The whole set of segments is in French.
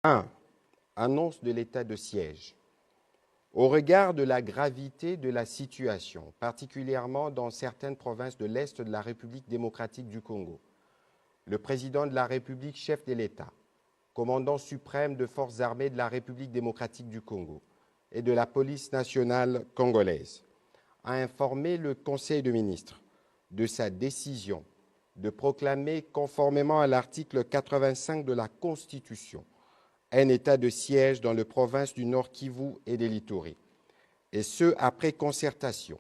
1. Annonce de l'état de siège. Au regard de la gravité de la situation, particulièrement dans certaines provinces de l'Est de la République démocratique du Congo, le président de la République, chef de l'État, commandant suprême de forces armées de la République démocratique du Congo et de la police nationale congolaise, a informé le Conseil de ministres de sa décision de proclamer, conformément à l'article 85 de la Constitution, un état de siège dans les provinces du Nord Kivu et de l'Ituri, et ce, après concertation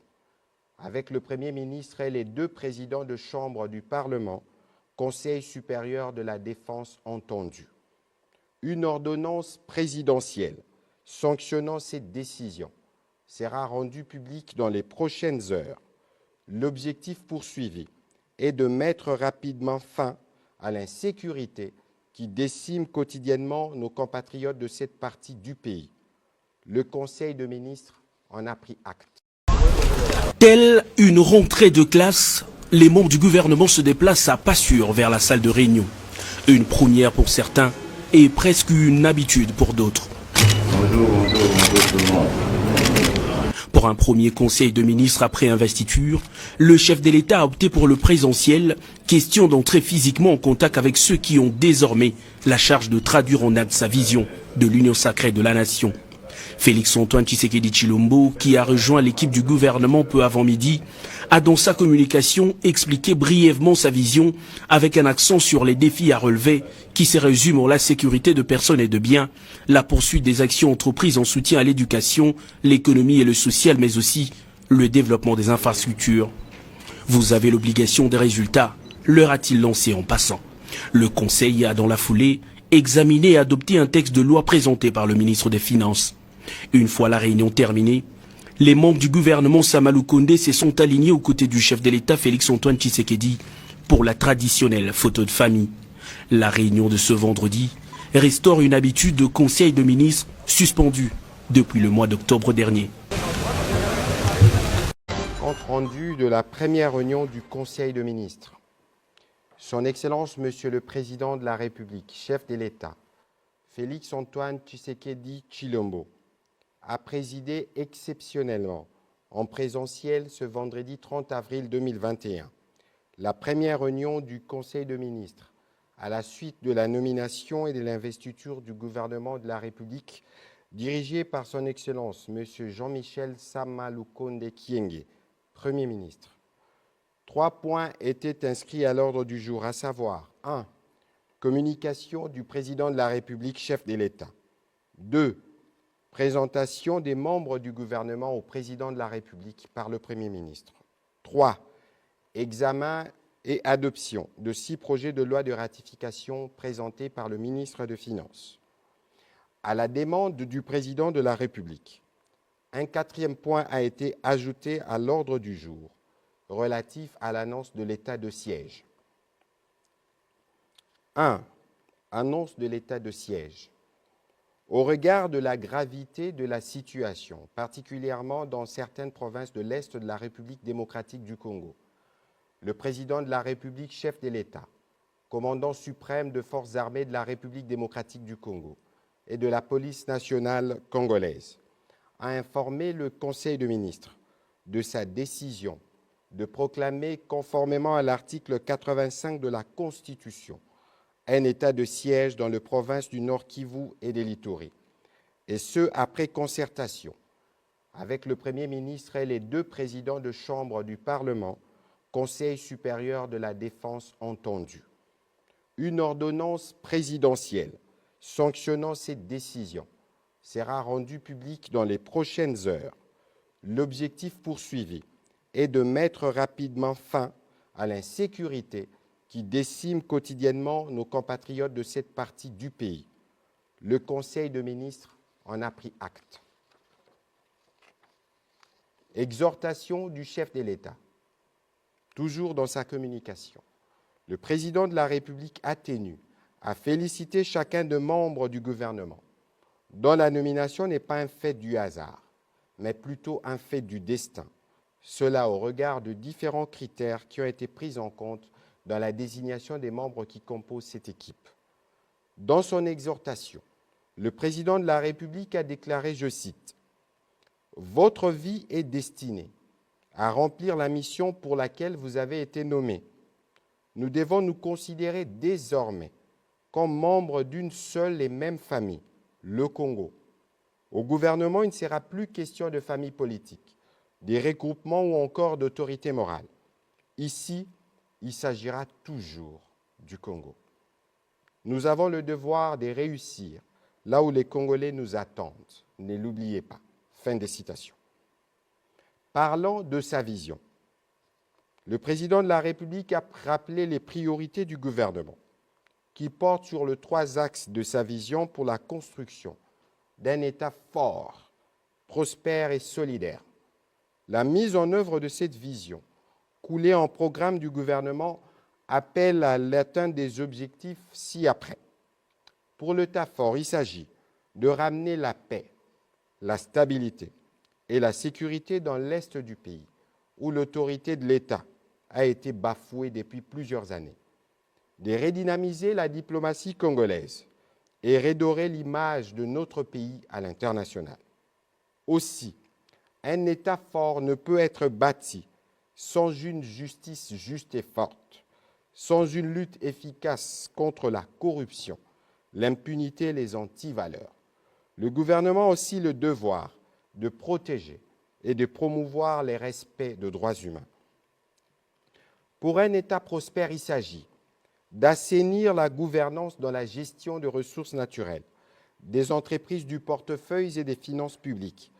avec le Premier ministre et les deux présidents de chambre du Parlement, Conseil supérieur de la défense entendu. Une ordonnance présidentielle sanctionnant cette décision sera rendue publique dans les prochaines heures. L'objectif poursuivi est de mettre rapidement fin à l'insécurité qui décime quotidiennement nos compatriotes de cette partie du pays. Le Conseil de ministres en a pris acte. Telle une rentrée de classe, les membres du gouvernement se déplacent à pas sûr vers la salle de réunion. Une première pour certains et presque une habitude pour d'autres. Bonjour tout le monde. Pour un premier conseil de ministres après investiture, le chef de l'État a opté pour le présentiel, question d'entrer physiquement en contact avec ceux qui ont désormais la charge de traduire en acte sa vision de l'union sacrée de la nation. Félix-Antoine Tshisekedi Tshilombo, qui a rejoint l'équipe du gouvernement peu avant midi, a dans sa communication expliqué brièvement sa vision avec un accent sur les défis à relever qui se résument en la sécurité de personnes et de biens, la poursuite des actions entreprises en soutien à l'éducation, l'économie et le social, mais aussi le développement des infrastructures. Vous avez l'obligation des résultats, leur a-t-il lancé en passant. Le Conseil a dans la foulée examiné et adopté un texte de loi présenté par le ministre des Finances. Une fois la réunion terminée, les membres du gouvernement Samalou Kondé se sont alignés aux côtés du chef de l'État Félix-Antoine Tshisekedi pour la traditionnelle photo de famille. La réunion de ce vendredi restaure une habitude de conseil de ministres suspendue depuis le mois d'octobre dernier. Compte rendu de la première réunion du Conseil de ministres. Son Excellence, Monsieur le Président de la République, chef de l'État, Félix-Antoine Tshisekedi Tshilombo, a présidé exceptionnellement en présentiel ce vendredi 30 avril 2021 la première réunion du Conseil de ministres à la suite de la nomination et de l'investiture du gouvernement de la République dirigé par son Excellence M. Jean-Michel Sama Lukonde Kyenge, Premier ministre. 3 points étaient inscrits à l'ordre du jour, à savoir 1. Communication du Président de la République, chef de l'État. 2. Présentation des membres du gouvernement au Président de la République par le Premier ministre. 3. Examen et adoption de 6 projets de loi de ratification présentés par le ministre des Finances. À la demande du Président de la République, un 4e point a été ajouté à l'ordre du jour, relatif à l'annonce de l'état de siège. 1. Annonce de l'état de siège. Au regard de la gravité de la situation, particulièrement dans certaines provinces de l'Est de la République démocratique du Congo, le président de la République, chef de l'État, commandant suprême de forces armées de la République démocratique du Congo et de la police nationale congolaise, a informé le Conseil de ministres de sa décision de proclamer, conformément à l'article 85 de la Constitution, un état de siège dans les provinces du Nord Kivu et de l'Ituri, et ce, après concertation avec le Premier ministre et les deux présidents de chambre du Parlement, Conseil supérieur de la défense entendu. Une ordonnance présidentielle sanctionnant cette décision sera rendue publique dans les prochaines heures. L'objectif poursuivi est de mettre rapidement fin à l'insécurité qui décime quotidiennement nos compatriotes de cette partie du pays. Le Conseil de ministres en a pris acte. Exhortation du chef de l'État. Toujours dans sa communication, le président de la République a tenu à féliciter chacun des membres du gouvernement, dont la nomination n'est pas un fait du hasard, mais plutôt un fait du destin. Cela au regard de différents critères qui ont été pris en compte dans la désignation des membres qui composent cette équipe. Dans son exhortation, le président de la République a déclaré, je cite, « Votre vie est destinée à remplir la mission pour laquelle vous avez été nommé. Nous devons nous considérer désormais comme membres d'une seule et même famille, le Congo. Au gouvernement, il ne sera plus question de famille politique, des regroupements ou encore d'autorité morale. Ici, il s'agira toujours du Congo. Nous avons le devoir de réussir là où les Congolais nous attendent. Ne l'oubliez pas. » Fin des citations. Parlant de sa vision, le président de la République a rappelé les priorités du gouvernement, qui portent sur les 3 axes de sa vision pour la construction d'un État fort, prospère et solidaire. La mise en œuvre de cette vision, coulée en programme du gouvernement, appelle à l'atteinte des objectifs ci-après. Pour l'État fort, il s'agit de ramener la paix, la stabilité et la sécurité dans l'est du pays, où l'autorité de l'État a été bafouée depuis plusieurs années, de redynamiser la diplomatie congolaise et redorer l'image de notre pays à l'international. Aussi, un État fort ne peut être bâti sans une justice juste et forte, sans une lutte efficace contre la corruption, l'impunité et les antivaleurs. Le gouvernement a aussi le devoir de protéger et de promouvoir les respects de droits humains. Pour un État prospère, il s'agit d'assainir la gouvernance dans la gestion de ressources naturelles, des entreprises du portefeuille et des finances publiques,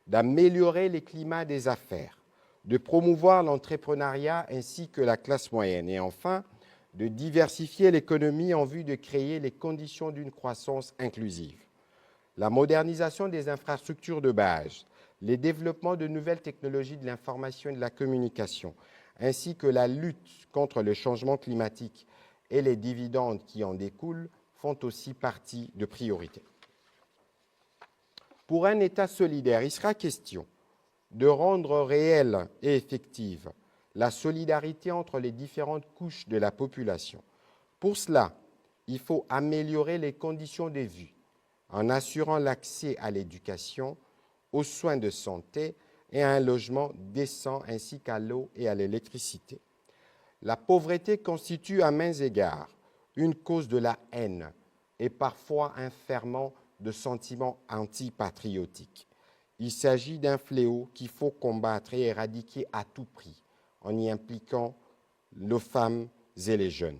d'améliorer les climats des affaires, de promouvoir l'entrepreneuriat ainsi que la classe moyenne et enfin, de diversifier l'économie en vue de créer les conditions d'une croissance inclusive. La modernisation des infrastructures de base, les développements de nouvelles technologies de l'information et de la communication, ainsi que la lutte contre le changement climatique et les dividendes qui en découlent font aussi partie de priorités. Pour un État solidaire, il sera question de rendre réelle et effective la solidarité entre les différentes couches de la population. Pour cela, il faut améliorer les conditions de vie en assurant l'accès à l'éducation, aux soins de santé et à un logement décent ainsi qu'à l'eau et à l'électricité. La pauvreté constitue à maints égards une cause de la haine et parfois un ferment de sentiments antipatriotiques. Il s'agit d'un fléau qu'il faut combattre et éradiquer à tout prix en y impliquant les femmes et les jeunes.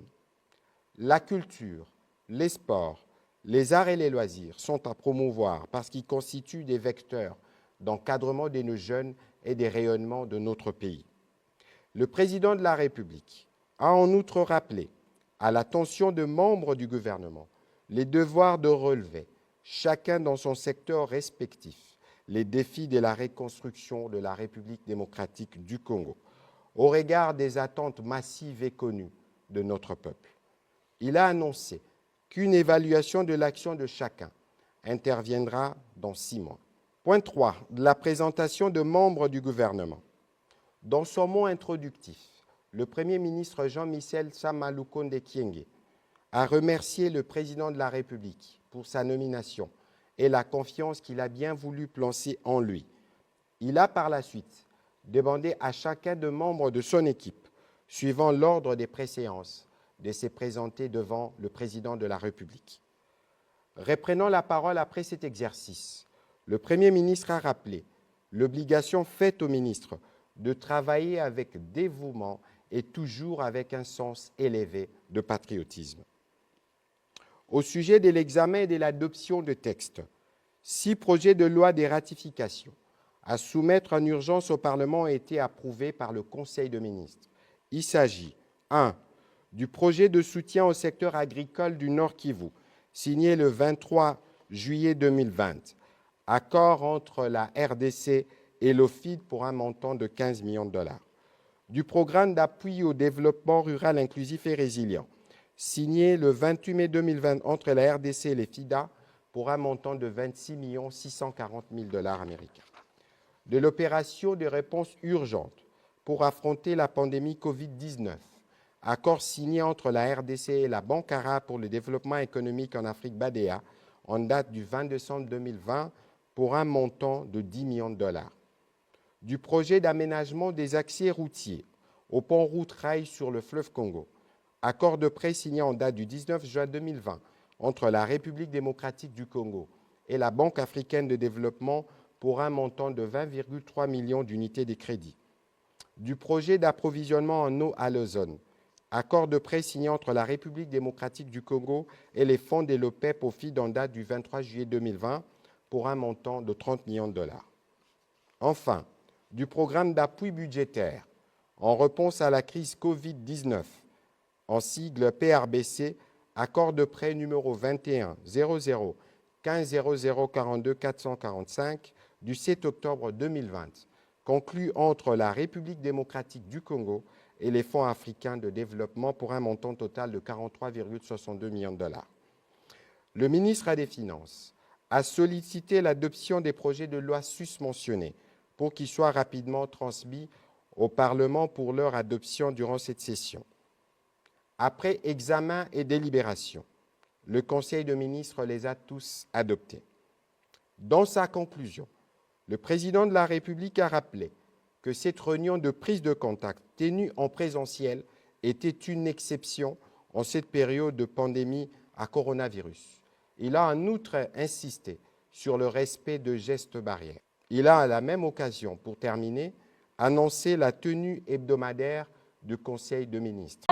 La culture, les sports, les arts et les loisirs sont à promouvoir parce qu'ils constituent des vecteurs d'encadrement de nos jeunes et des rayonnements de notre pays. Le président de la République a en outre rappelé à l'attention de membres du gouvernement les devoirs de relever, chacun dans son secteur respectif, les défis de la reconstruction de la République démocratique du Congo, au regard des attentes massives et connues de notre peuple. Il a annoncé qu'une évaluation de l'action de chacun interviendra dans 6 mois. Point 3, de la présentation de membres du gouvernement. Dans son mot introductif, le Premier ministre Jean-Michel Sama Lukonde Kyenge a remercié le président de la République pour sa nomination et la confiance qu'il a bien voulu placer en lui. Il a par la suite demandé à chacun des membres de son équipe, suivant l'ordre des préséances, de se présenter devant le président de la République. Reprenant la parole après cet exercice, le Premier ministre a rappelé l'obligation faite au ministre de travailler avec dévouement et toujours avec un sens élevé de patriotisme. Au sujet de l'examen et de l'adoption de textes, 6 projets de loi de ratification à soumettre en urgence au Parlement ont été approuvés par le Conseil des ministres. Il s'agit 1. Du projet de soutien au secteur agricole du Nord Kivu, signé le 23 juillet 2020, accord entre la RDC et l'OFID pour un montant de 15 millions de dollars. Du programme d'appui au développement rural inclusif et résilient, signé le 28 mai 2020 entre la RDC et les FIDA pour un montant de 26 640 000 dollars américains. De l'opération de réponse urgente pour affronter la pandémie Covid-19, accord signé entre la RDC et la Banque arabe pour le développement économique en Afrique BADEA en date du 20 décembre 2020 pour un montant de 10 millions de dollars. Du projet d'aménagement des accès routiers au pont route rail sur le fleuve Congo, accord de prêt signé en date du 19 juin 2020 entre la République démocratique du Congo et la Banque africaine de développement pour un montant de 20,3 millions d'unités de crédit. Du projet d'approvisionnement en eau à l'ozone, accord de prêt signé entre la République démocratique du Congo et les fonds de l'OPEP au FID en date du 23 juillet 2020 pour un montant de 30 millions de dollars. Enfin, du programme d'appui budgétaire en réponse à la crise Covid-19, en sigle PRBC, accord de prêt numéro 21 00 15 00 42 445 du 7 octobre 2020, conclu entre la République démocratique du Congo et les fonds africains de développement pour un montant total de 43,62 millions de dollars. Le ministre des Finances a sollicité l'adoption des projets de loi susmentionnés pour qu'ils soient rapidement transmis au Parlement pour leur adoption durant cette session. Après examen et délibération, le Conseil de ministres les a tous adoptés. Dans sa conclusion, le président de la République a rappelé que cette réunion de prise de contact tenue en présentiel était une exception en cette période de pandémie à coronavirus. Il a en outre insisté sur le respect de gestes barrières. Il a à la même occasion, pour terminer, annoncé la tenue hebdomadaire du Conseil de ministres.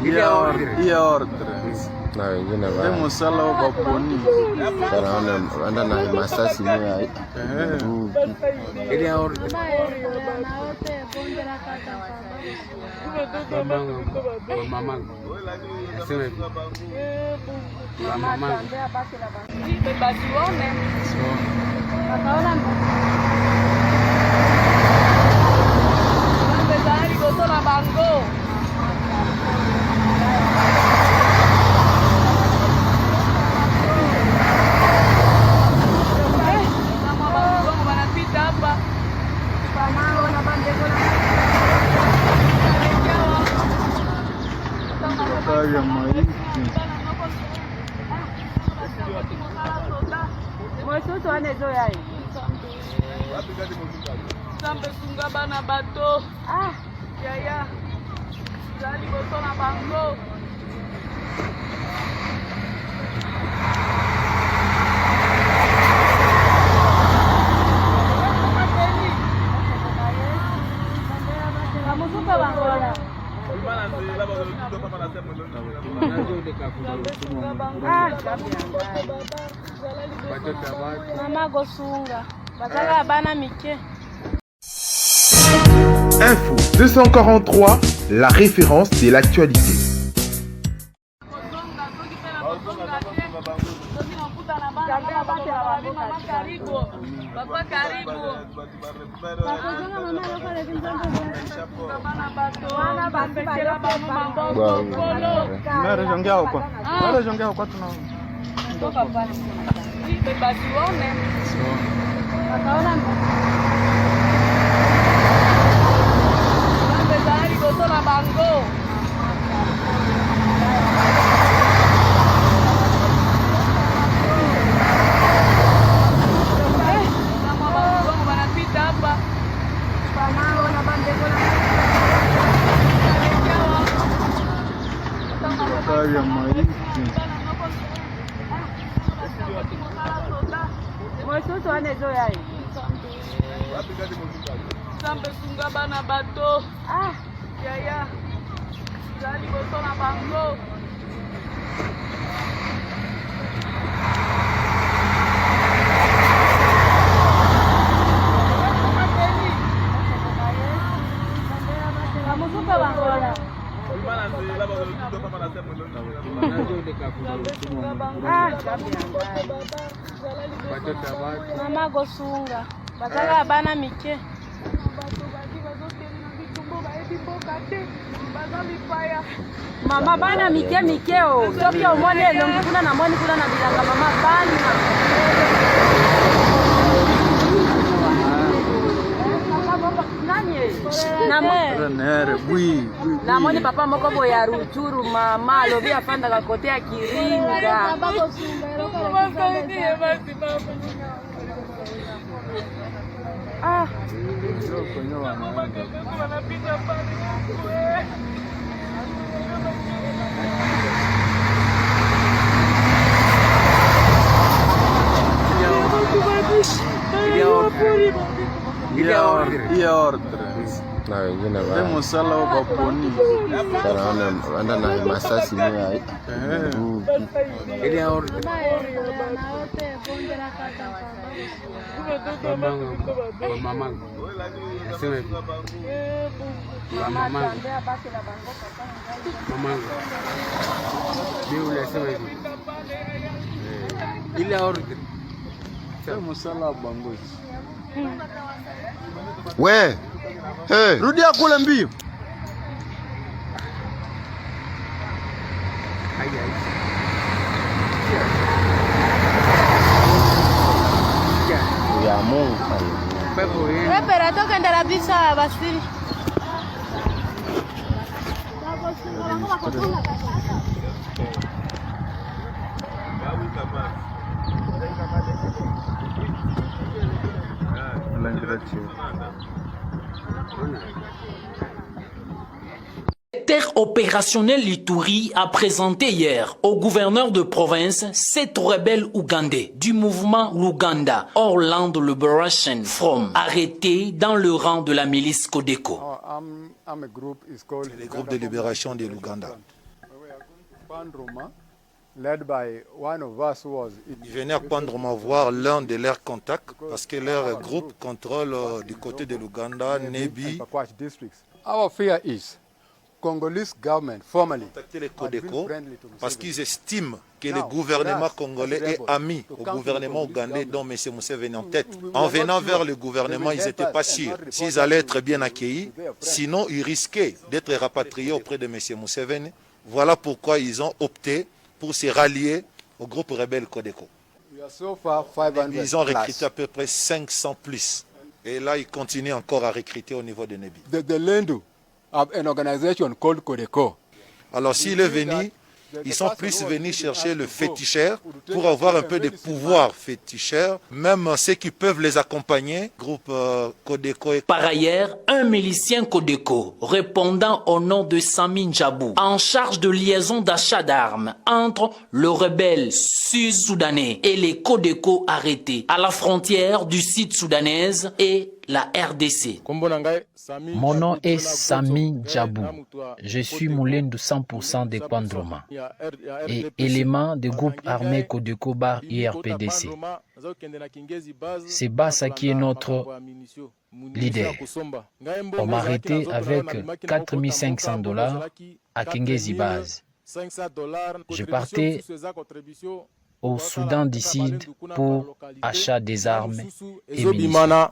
Il y a ordre. Musala wa baponi. Anda na masasi ni ai. Il y a ordre. Info 243, la référence de l'actualité. Basaka bana mike. Mama bana mike mikeo. Soki omoni elongi kuna na moni kuna na bilanga mama bana. Namoni papa moko boye ya Rutshuru mama alobi afandaka kote ya Kiringa. Ah. Il est ordre. Na wengine Ndio msala wa poni. sana anda na masasi mia. Il est ordre. Mamangu. Sema hivi. Mamangu. Mamangu. Ndio sema hivi. Il est ordre. Ndio msala wa bangozi. We. Hey. Rudia kule mbio. Ya Mungu. Repera toka ndara bisa basiri. Le secteur opérationnel Ituri a présenté hier au gouverneur de province 7 rebelles ougandais du mouvement Luganda Orland Liberation Front arrêtés dans le rang de la milice Codeco. Le groupe de libération de l'Ouganda. Ils venaient à Pandroma voir l'un de leurs contacts parce que leur groupe contrôle du côté de l'Ouganda, Nebi. Our fear is Congolese government formally Contacter les Codeco parce qu'ils estiment que le gouvernement congolais est ami au gouvernement ougandais dont M. Museveni en tête. En venant vers le gouvernement, ils n'étaient pas sûrs s'ils allaient être bien accueillis, sinon ils risquaient d'être rapatriés auprès de M. Museveni. Voilà pourquoi ils ont opté pour se rallier au groupe rebelle Codeco. Ils ont recruté à peu près 500 plus. Et là, ils continuent encore à recruter au niveau de Nebi. The Lendu have an organization called Codeco. Alors s'il est venu, ils sont plus venus chercher le féticheur pour avoir un peu de pouvoir féticheur, même ceux qui peuvent les accompagner, groupe Codeco. Par ailleurs, un milicien Codeco répondant au nom de Sami Njabou, en charge de liaison d'achat d'armes entre le rebelle sud-soudanais et les Codeco arrêtés à la frontière du sud soudanaise et la RDC. Mon nom est Sami Djabou. Je suis Moulendu 100% de Pandroma et élément du groupe armé Codeco Bar IRPDC. C'est Bassa qui est notre leader. On m'a arrêté avec $4 500 à Kingezi Base. Je partais au Soudan du Sud pour achat des armes et munitions.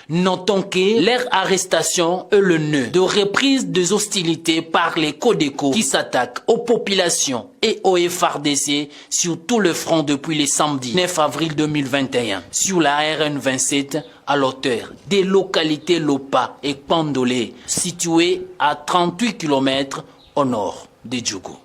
Notons que leur arrestation est le nœud de reprise des hostilités par les Codeco qui s'attaquent aux populations et aux FARDC sur tout le front depuis le samedi 9 avril 2021 sur la RN 27 à l'auteur des localités Lopa et Pandolé situées à 38 km au nord de Djougou.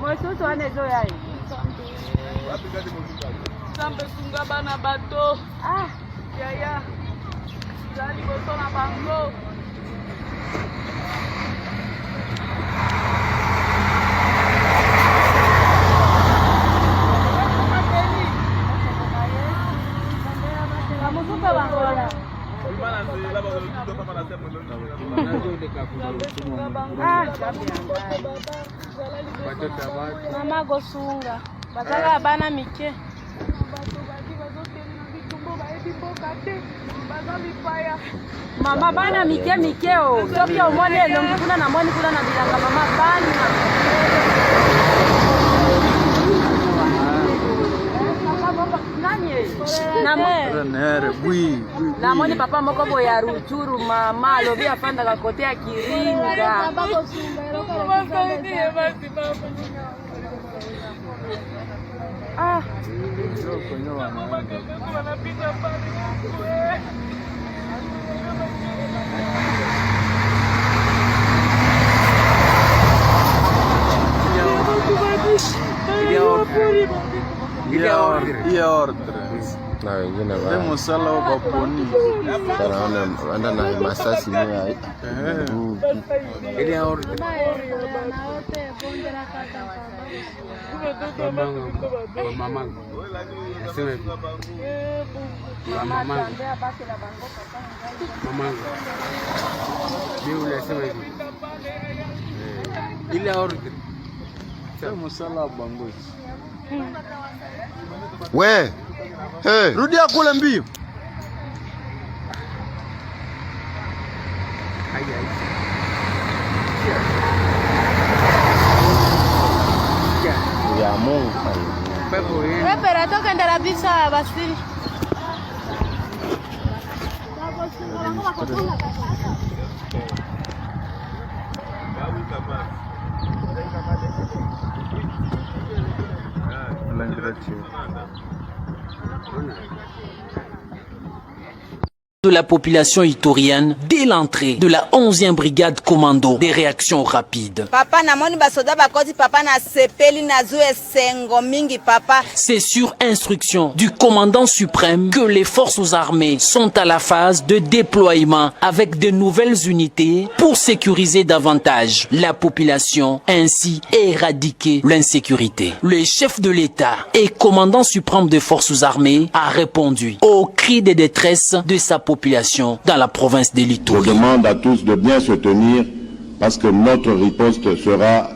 Mosusu anezo yai. Zambe sunga bana bato. Ah, yaya. Zali bosona bango. Mama gosunga bazala bana mike mama bana mike o soki omoni elongi kuna na moni kuna na bilanga mama bana namoni papa moko boye ya Rutshuru mama alobi afandaka kote ya Kiringa. Ah. Il y a ordre. Na wengine Ndio msala wa baponi. anda na masasi ni Il y a ordre. Maman. Nasema hivi. Maman. Ndio unasema hivi. Il y a ordre. Ndio msala wa bangozi. we hey. Rudia kule mbio. ya Mungu Repera toka ndara bisa basiri. De la population itorienne dès l'entrée de la 11e brigade commando des réactions rapides. Papa namoni basoda bakoti papa na sepeli na zo esengo mingi papa. C'est sur instruction du commandant suprême que les forces armées sont à la phase de déploiement avec de nouvelles unités pour sécuriser davantage la population ainsi éradiquer l'insécurité. Le chef de l'État et commandant suprême des forces armées a répondu au cri de détresse de sa population dans la province de l'Ituri. Je demande à tous de bien se tenir parce que notre riposte sera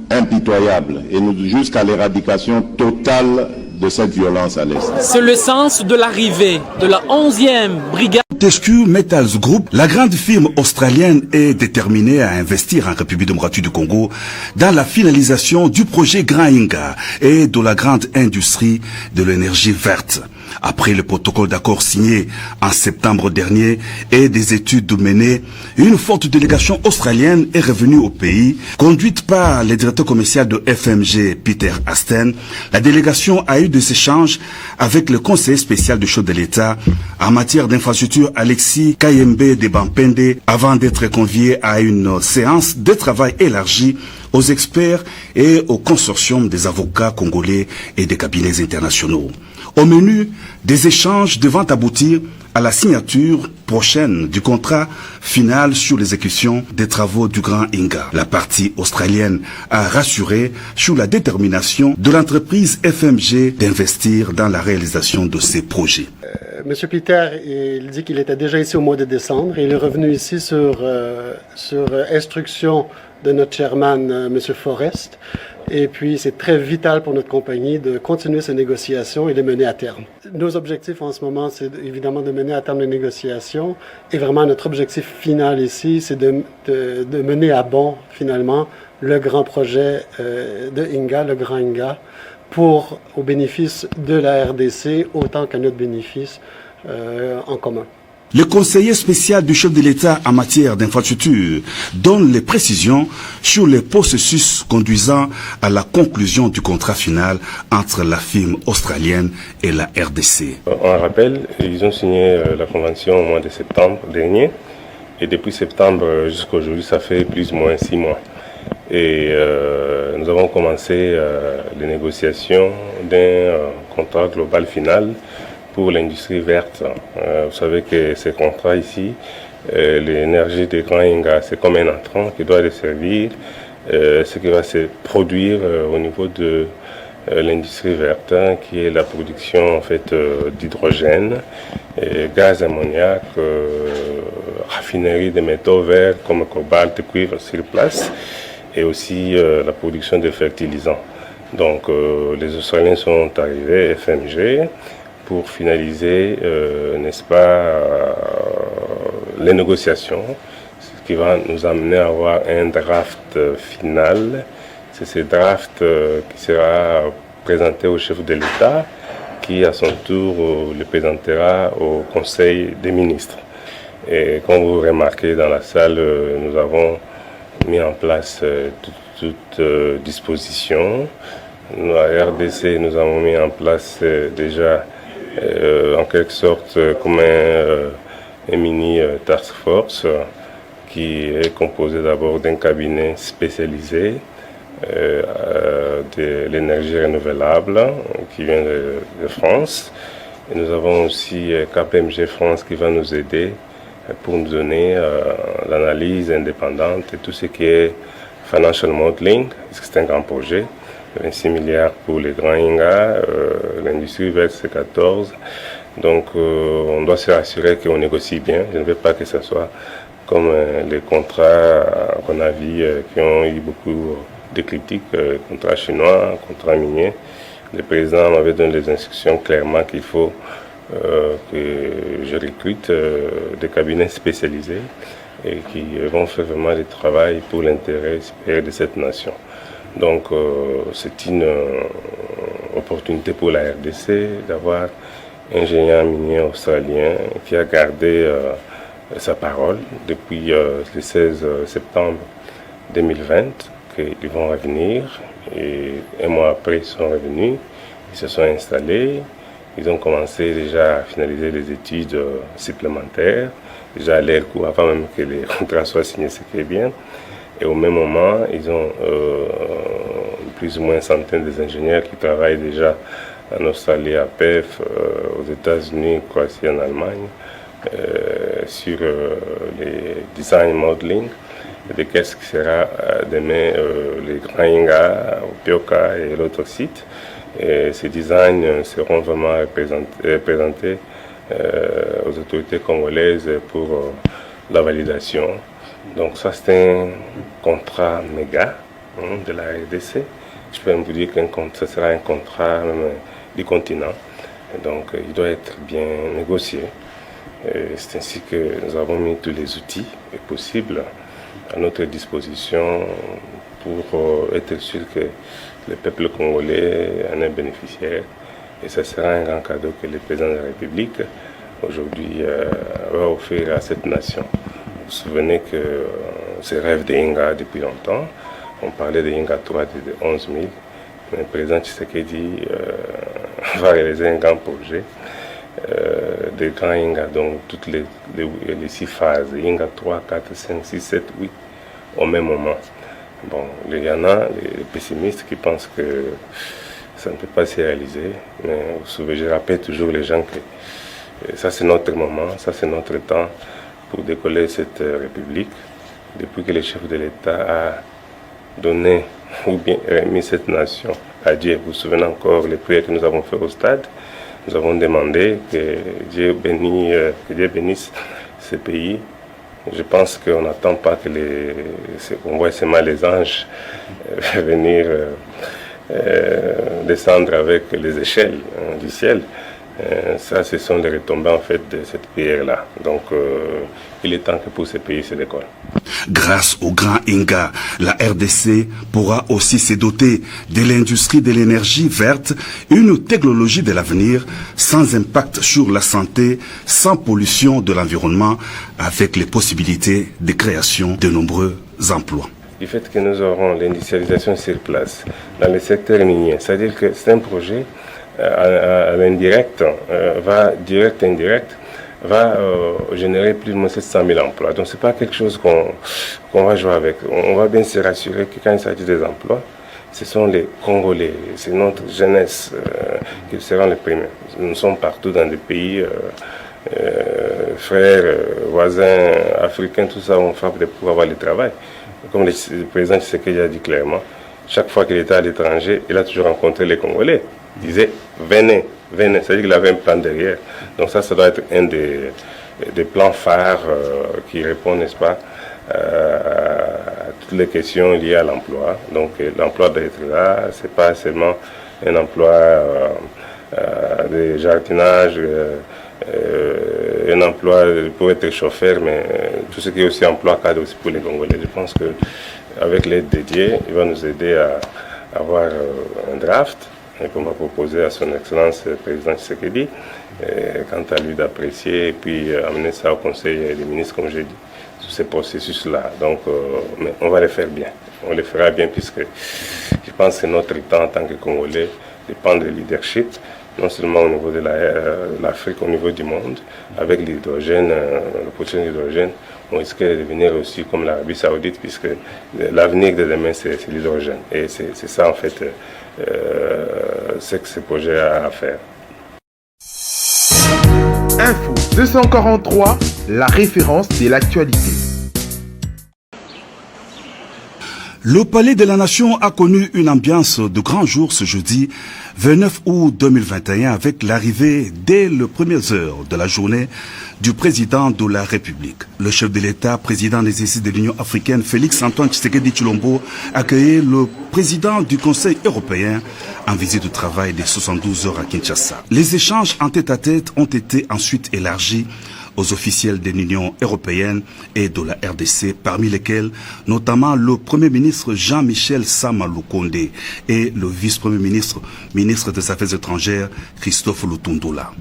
impitoyable et nous jusqu'à l'éradication totale de cette violence à l'Est. C'est le sens de l'arrivée de la 11e brigade. Fortescue Metals Group, la grande firme australienne, est déterminée à investir en République démocratique du Congo dans la finalisation du projet Grand Inga et de la grande industrie de l'énergie verte. Après le protocole d'accord signé en septembre dernier et des études menées, une forte délégation australienne est revenue au pays, conduite par le directeur commercial de FMG, Peter Asten. La délégation a eu des échanges avec le conseiller spécial du chef de l'État en matière d'infrastructure, Alexis Kayembe de Bampende, avant d'être convié à une séance de travail élargie aux experts et au consortium des avocats congolais et des cabinets internationaux. Au menu, des échanges devant aboutir à la signature prochaine du contrat final sur l'exécution des travaux du Grand Inga. La partie australienne a rassuré sur la détermination de l'entreprise FMG d'investir dans la réalisation de ces projets. Monsieur Peter, il dit qu'il était déjà ici au mois de décembre. Il est revenu ici sur instruction de notre chairman, Monsieur Forrest. Et puis, c'est très vital pour notre compagnie de continuer ces négociations et les mener à terme. Nos objectifs en ce moment, c'est évidemment de mener à terme les négociations. Et vraiment, notre objectif final ici, c'est de mener à bon, finalement, le grand projet de Inga, le Grand Inga, au bénéfice de la RDC, autant qu'à notre bénéfice en commun. Le conseiller spécial du chef de l'État en matière d'infrastructure donne les précisions sur les processus conduisant à la conclusion du contrat final entre la firme australienne et la RDC. On rappelle, ils ont signé la convention au mois de septembre dernier et depuis septembre jusqu'à aujourd'hui, ça fait plus ou moins 6 mois. Et nous nous avons commencé les négociations d'un contrat global final pour l'industrie verte. Vous savez que ces contrats ici, l'énergie des Grands Inga, c'est comme un entrant qui doit desservir ce qui va se produire au niveau de l'industrie verte, qui est la production en fait d'hydrogène, gaz ammoniac, raffinerie de métaux verts comme cobalt, cuivre sur place, et aussi la production de fertilisants. Donc les Australiens sont arrivés, FMG, pour finaliser, n'est-ce pas, les négociations, ce qui va nous amener à avoir un draft final. C'est ce draft qui sera présenté au chef de l'État, qui à son tour le présentera au Conseil des ministres. Et comme vous remarquez dans la salle, nous avons mis en place toutes dispositions. La RDC, nous avons mis en place déjà en quelque sorte comme un mini task force qui est composé d'abord d'un cabinet spécialisé de l'énergie renouvelable qui vient de France. Et nous avons aussi KPMG France qui va nous aider pour nous donner l'analyse indépendante et tout ce qui est financial modeling, parce que c'est un grand projet. 26 milliards pour les Grands Inga, l'industrie verte c'est 14. Donc on doit se rassurer qu'on négocie bien. Je ne veux pas que ce soit comme les contrats qu'on a vus qui ont eu beaucoup de critiques, contrats chinois, contrats miniers. Le président m'avait donné des instructions clairement qu'il faut que je recrute des cabinets spécialisés et qui vont faire vraiment le travail pour l'intérêt supérieur de cette nation. Donc c'est une opportunité pour la RDC d'avoir un ingénieur minier australien qui a gardé sa parole depuis le 16 septembre 2020 qu'ils vont revenir, et un mois après ils sont revenus, ils se sont installés, ils ont commencé déjà à finaliser les études supplémentaires, déjà à leur cours avant même que les contrats soient signés, ce qui est bien. Et au même moment, ils ont plus ou moins une centaine d'ingénieurs qui travaillent déjà en Australie, à PEF, aux États-Unis, Croatie, en Allemagne, sur les design modeling, de qu'est-ce qui sera demain les Grands Inga, au Pioka et l'autre site. Et ces designs seront vraiment présentés aux autorités congolaises pour la validation. Donc ça c'est un contrat méga de la RDC. Je peux même vous dire que ce sera un contrat même du continent. Et donc il doit être bien négocié. C'est ainsi que nous avons mis tous les outils possibles à notre disposition pour être sûr que le peuple congolais en est bénéficiaire. Et ce sera un grand cadeau que le président de la République aujourd'hui va offrir à cette nation. Vous vous souvenez que c'est rêve des Inga depuis longtemps. On parlait des Inga 3 de 11 000. Mais le président Tshisekedi va réaliser un grand projet des Grands Inga, donc toutes les 6 phases, Inga 3, 4, 5, 6, 7, 8, au même moment. Bon, il y en a, les pessimistes qui pensent que ça ne peut pas se réaliser. Mais vous savez, je rappelle toujours les gens que ça c'est notre moment, ça c'est notre temps pour décoller cette République. Depuis que le chef de l'État a donné ou bien remis cette nation à Dieu, vous vous souvenez encore les prières que nous avons fait au stade. Nous avons demandé que Dieu bénisse ce pays. Je pense qu'on n'attend pas que on voit seulement les anges venir descendre avec les échelles du ciel. Ça, ce sont les retombées en fait de cette prière-là. Donc, il est temps que pour ce pays se décolle. Grâce au Grand Inga, la RDC pourra aussi se doter de l'industrie de l'énergie verte, une technologie de l'avenir sans impact sur la santé, sans pollution de l'environnement, avec les possibilités de création de nombreux emplois. Du fait que nous aurons l'industrialisation sur place dans le secteur minier, c'est-à-dire que c'est un projet à l'indirect, direct et indirect, va générer plus de 700 000 emplois. Donc ce n'est pas quelque chose qu'on va jouer avec. On va bien se rassurer que quand il s'agit des emplois, ce sont les Congolais, c'est notre jeunesse qui sera les premiers. Nous sommes partout dans des pays, frères, voisins, africains, tout ça, on frappe pour avoir le travail. Comme le président Tshisekedi a dit clairement, chaque fois qu'il était à l'étranger, il a toujours rencontré les Congolais. Il disait, venez, venez. C'est-à-dire qu'il avait un plan derrière. Donc ça doit être un des plans phares qui répond, n'est-ce pas, à toutes les questions liées à l'emploi. Donc l'emploi doit être là, c'est pas seulement un emploi de jardinage, un emploi pour être chauffeur, mais tout ce qui est aussi emploi cadre aussi pour les Congolais. Je pense qu'avec l'aide dédiée, il va nous aider à avoir un draft qu'on va proposer à son Excellence le Président Tshisekedi, quant à lui d'apprécier et puis amener ça au Conseil des ministres, comme j'ai dit, sur ces processus-là. Donc, mais on va le faire bien. On le fera bien puisque je pense que notre temps en tant que Congolais dépend du leadership, non seulement au niveau de l'Afrique, au niveau du monde, avec l'hydrogène, la production d'hydrogène, on risque de devenir aussi comme l'Arabie Saoudite, puisque l'avenir de demain, c'est l'hydrogène. Et c'est ça, en fait, ce que ce projet a à faire. Info 243, la référence de l'actualité. Le Palais de la Nation a connu une ambiance de grand jour ce jeudi 29 août 2021 avec l'arrivée dès les premières heures de la journée du président de la République. Le chef de l'État, président des exercices de l'Union africaine, Félix Antoine Tshisekedi Tshilombo, a accueilli le président du Conseil européen en visite de travail de 72 heures à Kinshasa. Les échanges en tête-à-tête ont été ensuite élargis aux officiels de l'Union européenne et de la RDC, parmi lesquels notamment le Premier ministre Jean-Michel Sama Lukonde et le vice-premier ministre, ministre des Affaires étrangères, Christophe Lutundula.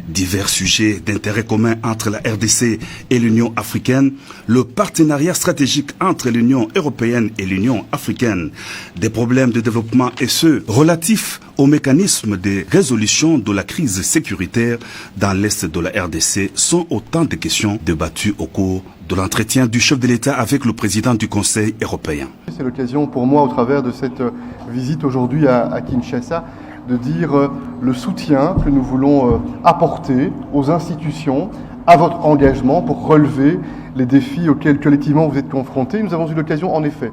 Divers sujets d'intérêt commun entre la RDC et l'Union africaine, le partenariat stratégique entre l'Union européenne et l'Union africaine, des problèmes de développement et ceux relatifs au mécanisme de résolution de la crise sécuritaire dans l'Est de la RDC sont autant de questions débattues au cours de l'entretien du chef de l'État avec le président du Conseil européen. C'est l'occasion pour moi, au travers de cette visite aujourd'hui à Kinshasa, de dire le soutien que nous voulons apporter aux institutions, à votre engagement pour relever les défis auxquels collectivement vous êtes confrontés. Nous avons eu l'occasion en effet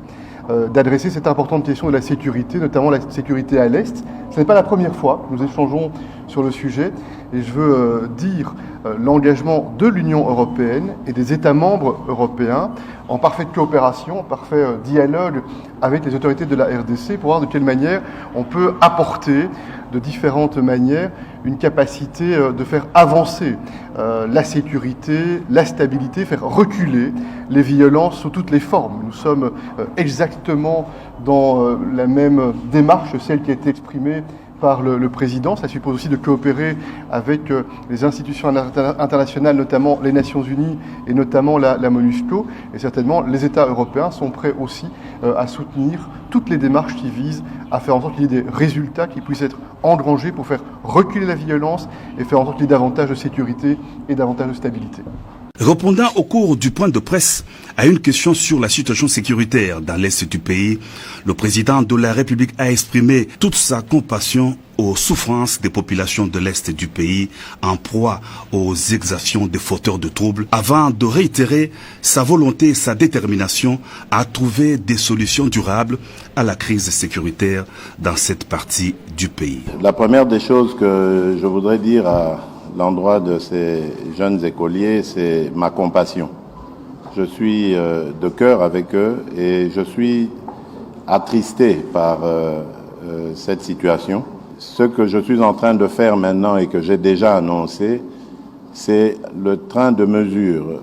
d'adresser cette importante question de la sécurité, notamment la sécurité à l'Est. Ce n'est pas la première fois que nous échangeons sur le sujet et je veux dire l'engagement de l'Union européenne et des États membres européens en parfaite coopération, en parfait dialogue avec les autorités de la RDC pour voir de quelle manière on peut apporter de différentes manières une capacité de faire avancer la sécurité, la stabilité, faire reculer les violences sous toutes les formes. Nous sommes exactement dans la même démarche, celle qui a été exprimée par le président. Ça suppose aussi de coopérer avec les institutions internationales, notamment les Nations Unies et notamment la MONUSCO. Et certainement, les États européens sont prêts aussi à soutenir toutes les démarches qui visent à faire en sorte qu'il y ait des résultats qui puissent être engrangés pour faire reculer la violence et faire en sorte qu'il y ait davantage de sécurité et davantage de stabilité. Répondant au cours du point de presse à une question sur la situation sécuritaire dans l'Est du pays, le président de la République a exprimé toute sa compassion aux souffrances des populations de l'Est du pays en proie aux exactions des fauteurs de troubles avant de réitérer sa volonté et sa détermination à trouver des solutions durables à la crise sécuritaire dans cette partie du pays. La première des choses que je voudrais dire à l'endroit de ces jeunes écoliers, c'est ma compassion. Je suis de cœur avec eux et je suis attristé par cette situation. Ce que je suis en train de faire maintenant et que j'ai déjà annoncé, c'est le train de mesures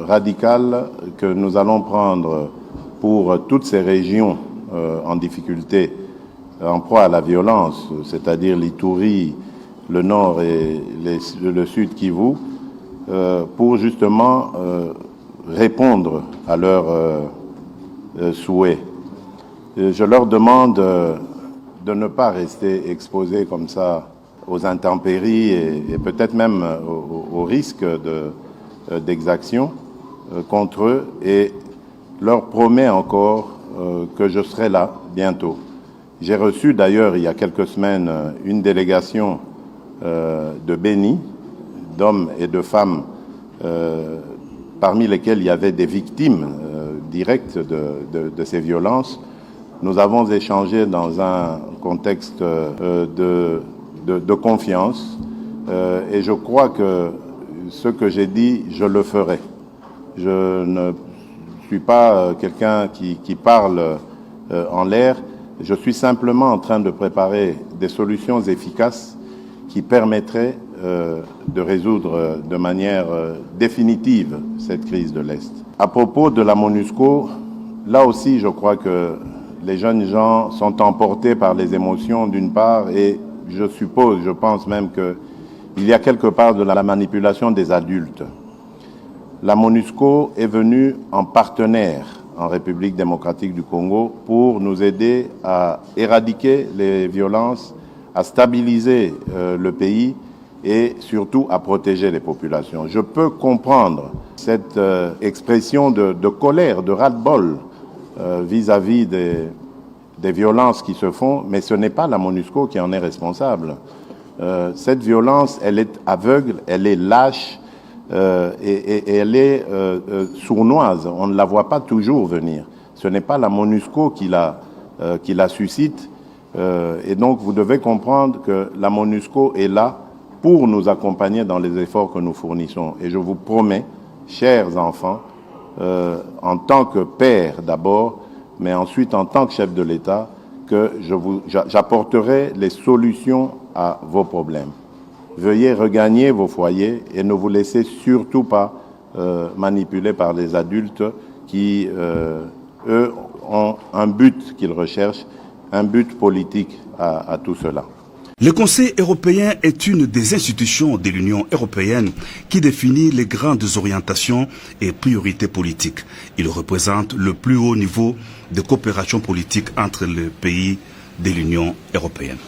radicales que nous allons prendre pour toutes ces régions en difficulté, en proie à la violence, c'est-à-dire l'Ituri, le nord et le sud Kivu, pour justement répondre à leurs souhaits. Je leur demande de ne pas rester exposés comme ça aux intempéries et peut-être même au risque d'exaction contre eux, et leur promets encore que je serai là bientôt J'ai reçu d'ailleurs il y a quelques semaines une délégation de Béni, d'hommes et de femmes, parmi lesquels il y avait des victimes directes de ces violences. Nous avons échangé dans un contexte de confiance et je crois que ce que j'ai dit, je le ferai. Je ne suis pas quelqu'un qui parle en l'air. Je suis simplement en train de préparer des solutions efficaces qui permettraient de résoudre de manière définitive cette crise de l'Est. À propos de la MONUSCO, là aussi je crois que les jeunes gens sont emportés par les émotions d'une part et je pense même qu'il y a quelque part de la manipulation des adultes. La MONUSCO est venue en partenaire en République démocratique du Congo pour nous aider à éradiquer les violences, à stabiliser le pays et surtout à protéger les populations. Je peux comprendre cette expression de colère, de ras-le-bol vis-à-vis des violences qui se font, mais ce n'est pas la MONUSCO qui en est responsable. Cette violence, elle est aveugle, elle est lâche et elle est sournoise. On ne la voit pas toujours venir. Ce n'est pas la MONUSCO qui la suscite. Et donc, vous devez comprendre que la MONUSCO est là pour nous accompagner dans les efforts que nous fournissons. Et je vous promets, chers enfants, en tant que père d'abord, mais ensuite en tant que chef de l'État, que j'apporterai les solutions à vos problèmes. Veuillez regagner vos foyers et ne vous laissez surtout pas manipuler par les adultes qui, eux, ont un but qu'ils recherchent, un but politique à tout cela. Le Conseil européen est une des institutions de l'Union européenne qui définit les grandes orientations et priorités politiques. Il représente le plus haut niveau de coopération politique entre les pays de l'Union européenne.